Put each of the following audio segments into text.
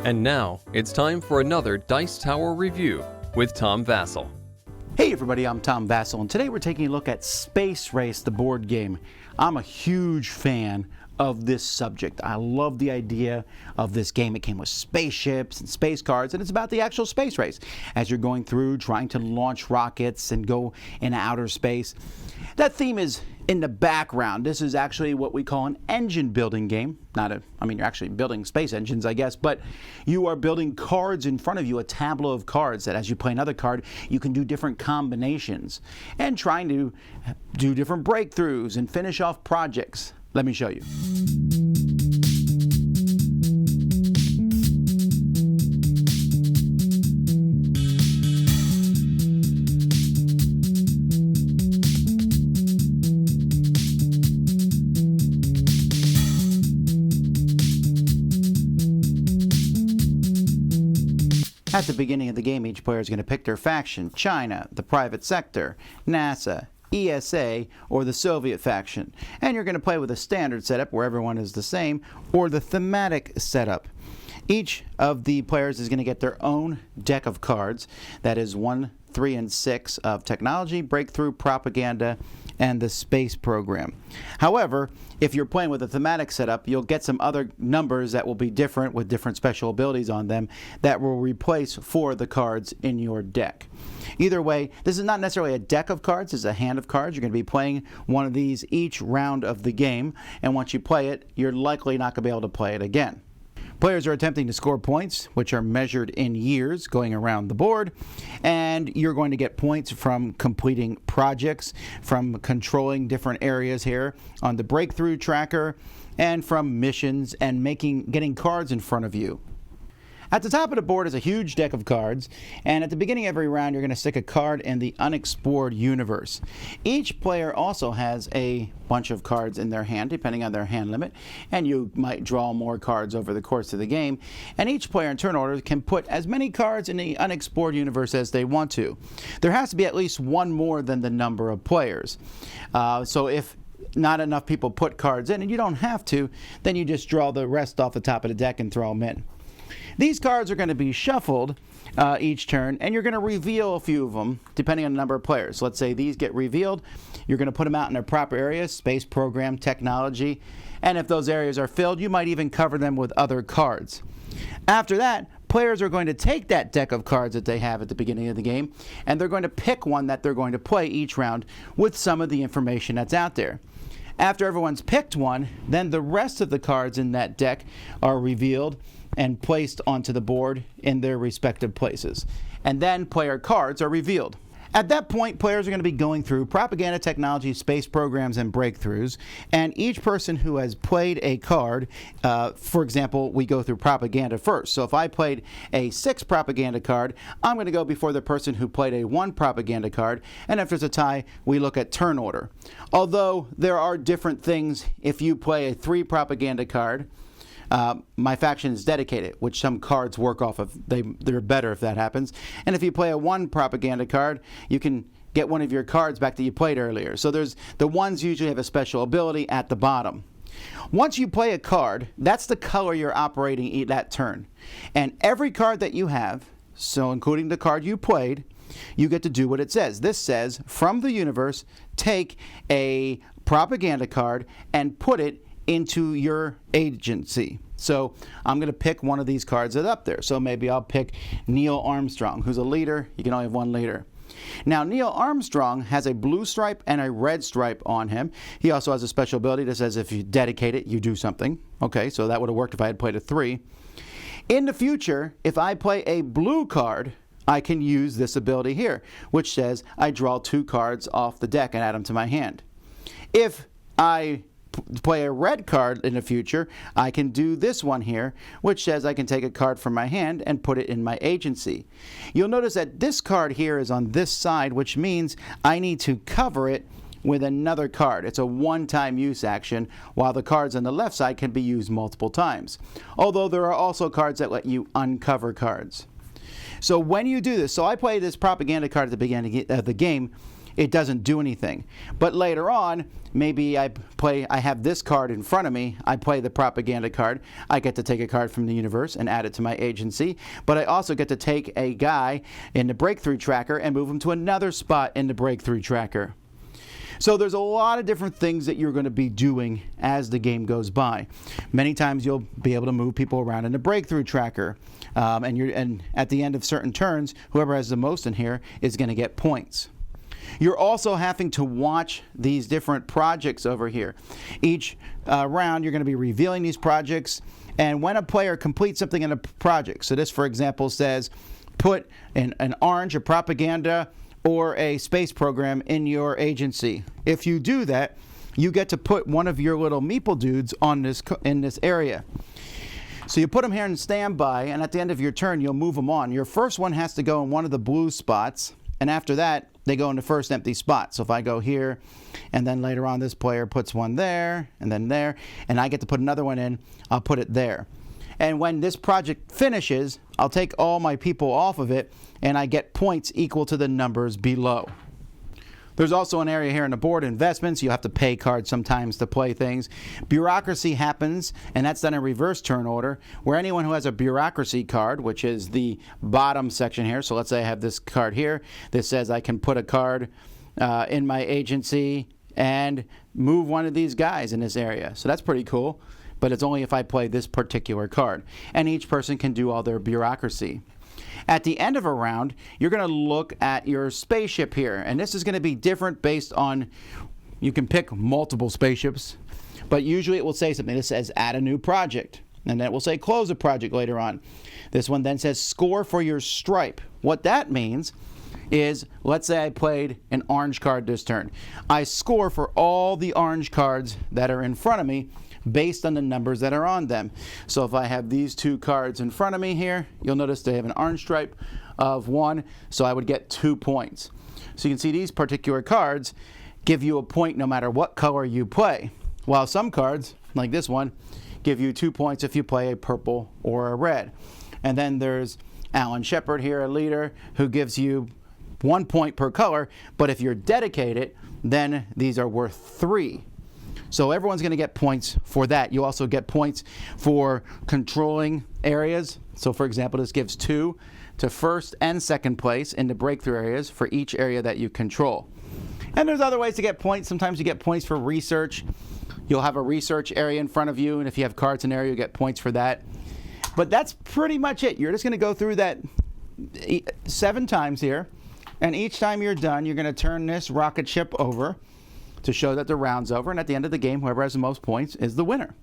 And now, it's time for another Dice Tower review with Tom Vasel. Hey everybody, I'm Tom Vasel, and today we're taking a look at Space Race, the board game. I'm a huge fan of this subject. I love the idea of this game. It came with spaceships and space cards, and it's about the actual space race as you're going through trying to launch rockets and go in outer space. That theme is in the background. This is actually what we call an engine building game. You're actually building space engines, I guess, but you are building cards in front of you, a tableau of cards that as you play another card, you can do different combinations and trying to do different breakthroughs and finish off projects. Let me show you. At the beginning of the game, each player is going to pick their faction: China, the private sector, NASA, ESA, or the Soviet faction. And you're going to play with a standard setup where everyone is the same, or the thematic setup. Each of the players is going to get their own deck of cards. That is 1, 3, and 6 of technology, breakthrough, propaganda, and the space program. However, if you're playing with a thematic setup, you'll get some other numbers that will be different with different special abilities on them that will replace 4 of the cards in your deck. Either way, this is not necessarily a deck of cards, it's a hand of cards. You're going to be playing one of these each round of the game, and once you play it, you're likely not going to be able to play it again. Players are attempting to score points, which are measured in years going around the board, and you're going to get points from completing projects, from controlling different areas here on the breakthrough tracker, and from missions and getting cards in front of you. At the top of the board is a huge deck of cards, and at the beginning of every round you're going to stick a card in the unexplored universe. Each player also has a bunch of cards in their hand, depending on their hand limit, and you might draw more cards over the course of the game. And each player in turn order can put as many cards in the unexplored universe as they want to. There has to be at least one more than the number of players. So if not enough people put cards in, and you don't have to, then you just draw the rest off the top of the deck and throw them in. These cards are going to be shuffled each turn, and you're going to reveal a few of them depending on the number of players. So let's say these get revealed. You're going to put them out in their proper areas: space program, technology, and if those areas are filled, you might even cover them with other cards. After that, players are going to take that deck of cards that they have at the beginning of the game, and they're going to pick one that they're going to play each round with some of the information that's out there. After everyone's picked one, then the rest of the cards in that deck are revealed and placed onto the board in their respective places. And then player cards are revealed. At that point, players are going to be going through propaganda, technology, space programs, and breakthroughs. And each person who has played a card, for example, we go through propaganda first. So if I played a 6 propaganda card, I'm going to go before the person who played a 1 propaganda card. And if there's a tie, we look at turn order. Although there are different things if you play a 3 propaganda card. My faction is dedicated, which some cards work off of. They're better if that happens. And if you play a 1 propaganda card, you can get one of your cards back that you played earlier. So the 1s usually have a special ability at the bottom. Once you play a card, that's the color you're operating that turn. And every card that you have, so including the card you played, you get to do what it says. This says, from the universe, take a propaganda card and put it into your agency. So I'm going to pick one of these cards that's up there. So maybe I'll pick Neil Armstrong, who's a leader. You can only have one leader. Now, Neil Armstrong has a blue stripe and a red stripe on him. He also has a special ability that says if you dedicate it, you do something. Okay, so that would have worked if I had played a 3. In the future, if I play a blue card, I can use this ability here, which says I draw 2 cards off the deck and add them to my hand. If I play a red card in the future, I can do this one here, which says I can take a card from my hand and put it in my agency. You'll notice that this card here is on this side, which means I need to cover it with another card. It's a one-time use action, while the cards on the left side can be used multiple times. Although there are also cards that let you uncover cards. So when you do this, so I play this propaganda card at the beginning of the game, it doesn't do anything. But later on, maybe I have this card in front of me, I play the propaganda card, I get to take a card from the universe and add it to my agency, but I also get to take a guy in the breakthrough tracker and move him to another spot in the breakthrough tracker. So there's a lot of different things that you're going to be doing as the game goes by. Many times you'll be able to move people around in the breakthrough tracker, and at the end of certain turns, whoever has the most in here is going to get points. You're also having to watch these different projects over here. Each round you're going to be revealing these projects, and when a player completes something in a project, so this for example says put an orange, a propaganda, or a space program in your agency. If you do that, you get to put one of your little meeple dudes on in this area. So you put them here in standby, and at the end of your turn, you'll move them on. Your first one has to go in one of the blue spots, and after that, they go in the first empty spot. So if I go here, and then later on this player puts one there, and then there, and I get to put another one in, I'll put it there. And when this project finishes, I'll take all my people off of it, and I get points equal to the numbers below. There's also an area here on the board, investments. You have to pay cards sometimes to play things. Bureaucracy happens, and that's done in reverse turn order, where anyone who has a bureaucracy card, which is the bottom section here, so let's say I have this card here, this says I can put a card in my agency and move one of these guys in this area. So that's pretty cool, but it's only if I play this particular card. And each person can do all their bureaucracy. At the end of a round, you're going to look at your spaceship here, and this is going to be different based on, you can pick multiple spaceships, but usually it will say something that says add a new project, and then it will say close a project later on. This one then says score for your stripe. What that means is, let's say I played an orange card this turn. I score for all the orange cards that are in front of me based on the numbers that are on them. So if I have these two cards in front of me here, you'll notice they have an orange stripe of 1, so I would get 2 points. So you can see these particular cards give you a point no matter what color you play, while some cards, like this one, give you 2 points if you play a purple or a red. And then there's Alan Shepard here, a leader, who gives you 1 point per color, but if you're dedicated, then these are worth 3. So everyone's going to get points for that. You also get points for controlling areas. So for example, this gives 2 to first and second place in the breakthrough areas for each area that you control. And there's other ways to get points. Sometimes you get points for research. You'll have a research area in front of you, and if you have cards in there, you get points for that. But that's pretty much it. You're just going to go through that 7 times here, and each time you're done, you're going to turn this rocket ship over to show that the round's over, and at the end of the game, whoever has the most points is the winner.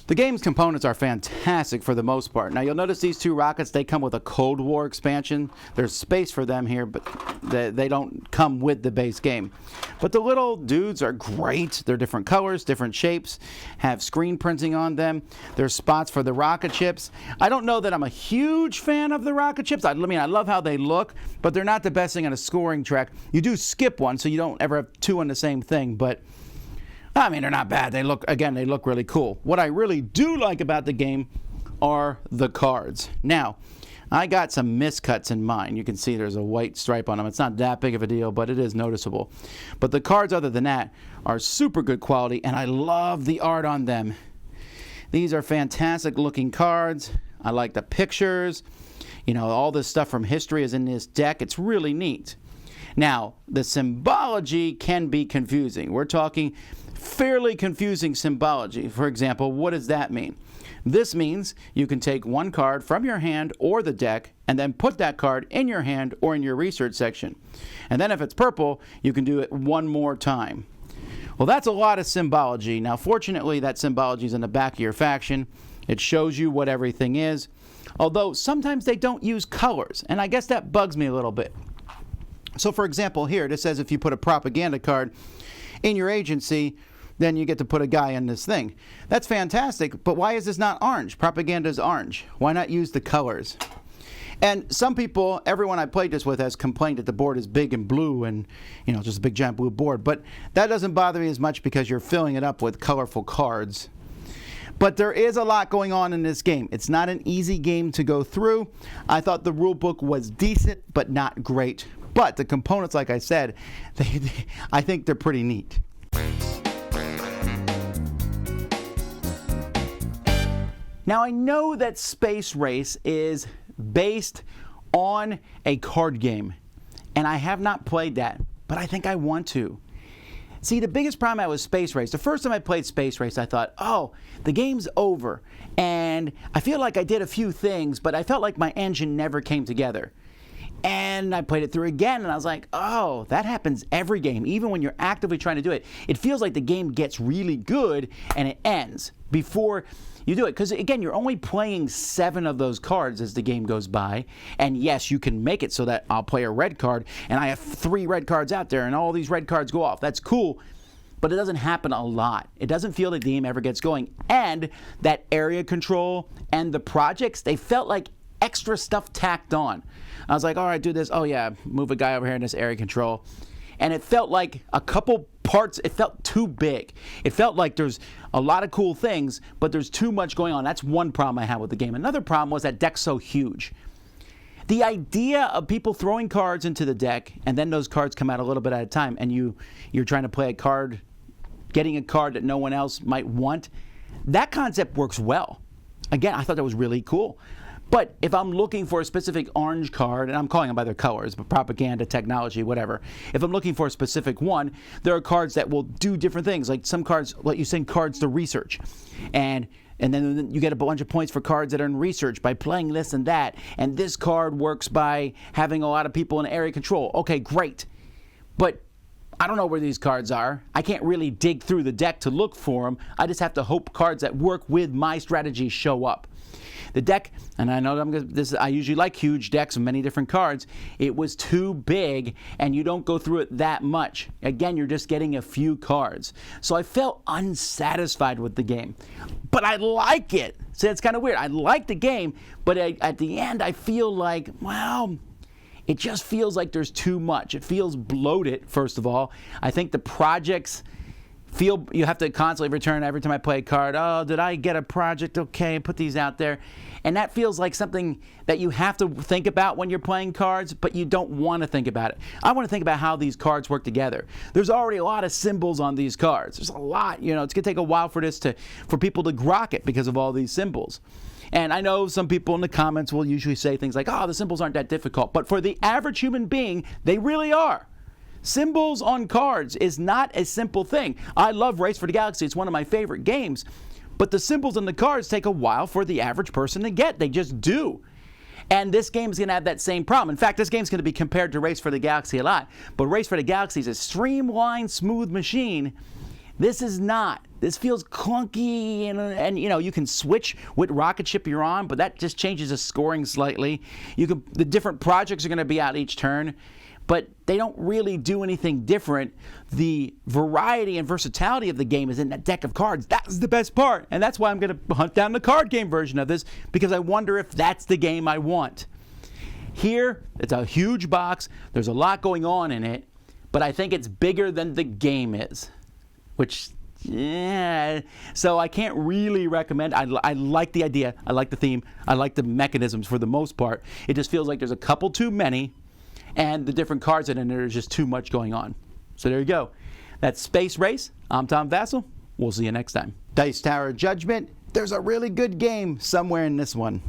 The game's components are fantastic for the most part. Now you'll notice these 2 rockets, they come with a Cold War expansion. There's space for them here, but they don't come with the base game. But the little dudes are great. They're different colors, different shapes, have screen printing on them. There's spots for the rocket ships. I don't know that I'm a huge fan of the rocket ships. I mean, I love how they look, but they're not the best thing on a scoring track. You do skip one, so you don't ever have 2 on the same thing, but I mean, they're not bad. They look really cool. What I really do like about the game are the cards. Now, I got some miscuts in mine. You can see there's a white stripe on them. It's not that big of a deal, but it is noticeable. But the cards, other than that, are super good quality, and I love the art on them. These are fantastic looking cards. I like the pictures. You know, all this stuff from history is in this deck. It's really neat. Now, the symbology can be confusing. We're talking fairly confusing symbology. For example, what does that mean? This means you can take one card from your hand or the deck and then put that card in your hand or in your research section. And then if it's purple, you can do it one more time. Well, that's a lot of symbology. Now, fortunately, that symbology is in the back of your faction. It shows you what everything is. Although, sometimes they don't use colors, and I guess that bugs me a little bit. So, for example, here, this says if you put a propaganda card in your agency, then you get to put a guy in this thing. That's fantastic, but why is this not orange? Propaganda is orange. Why not use the colors? And some people, everyone I played this with, has complained that the board is big and blue and, you know, just a big giant blue board. But that doesn't bother me as much because you're filling it up with colorful cards. But there is a lot going on in this game. It's not an easy game to go through. I thought the rule book was decent, but not great. But the components, like I said, I think they're pretty neat. Now, I know that Space Race is based on a card game, and I have not played that, but I think I want to. See, the biggest problem I had with Space Race, the first time I played Space Race, I thought, oh, the game's over, and I feel like I did a few things, but I felt like my engine never came together. And I played it through again, and I was like, oh, that happens every game. Even when you're actively trying to do it, it feels like the game gets really good, and it ends before you do it. Because, again, you're only playing 7 of those cards as the game goes by. And, yes, you can make it so that I'll play a red card, and I have 3 red cards out there, and all these red cards go off. That's cool, but it doesn't happen a lot. It doesn't feel like the game ever gets going. And that area control and the projects, they felt like extra stuff tacked on. I was like, all right, do this. Oh, yeah, move a guy over here in this area control. And it felt like a couple parts, it felt too big. It felt like there's a lot of cool things, but there's too much going on. That's one problem I had with the game. Another problem was that deck's so huge. The idea of people throwing cards into the deck, and then those cards come out a little bit at a time, and you're trying to play a card, getting a card that no one else might want, that concept works well. Again, I thought that was really cool. But if I'm looking for a specific orange card, and I'm calling them by their colors, but propaganda, technology, whatever. If I'm looking for a specific one, there are cards that will do different things. Like some cards let you send cards to research. And then you get a bunch of points for cards that are in research by playing this and that. And this card works by having a lot of people in area control. Okay, great. But I don't know where these cards are. I can't really dig through the deck to look for them. I just have to hope cards that work with my strategy show up. The deck, and I know I usually like huge decks with many different cards, it was too big, and you don't go through it that much. Again, you're just getting a few cards. So I felt unsatisfied with the game. But I like it. So it's kind of weird. I like the game, but at the end I feel like, well, it just feels like there's too much. It feels bloated, first of all. I think the projects feel you have to constantly return every time I play a card. Oh, did I get a project? Okay, put these out there. And that feels like something that you have to think about when you're playing cards, but you don't want to think about it. I want to think about how these cards work together. There's already a lot of symbols on these cards. There's a lot, it's going to take a while for people to grok it because of all these symbols. And I know some people in the comments will usually say things like, oh, the symbols aren't that difficult. But for the average human being, they really are. Symbols on cards is not a simple thing. I love Race for the Galaxy. It's one of my favorite games. But the symbols on the cards take a while for the average person to get. They just do. And this game is going to have that same problem. In fact, this game is going to be compared to Race for the Galaxy a lot. But Race for the Galaxy is a streamlined, smooth machine. This is not. This feels clunky, and you can switch what rocket ship you're on, but that just changes the scoring slightly. The different projects are going to be out each turn, but they don't really do anything different. The variety and versatility of the game is in that deck of cards. That's the best part, and that's why I'm going to hunt down the card game version of this, because I wonder if that's the game I want. Here, it's a huge box. There's a lot going on in it, but I think it's bigger than the game is, which, yeah. So I can't really recommend. I like the idea. I like the theme. I like the mechanisms for the most part. It just feels like there's a couple too many, and the different cards in it, there's just too much going on. So there you go. That's Space Race. I'm Tom Vasel. We'll see you next time. Dice Tower Judgment. There's a really good game somewhere in this one.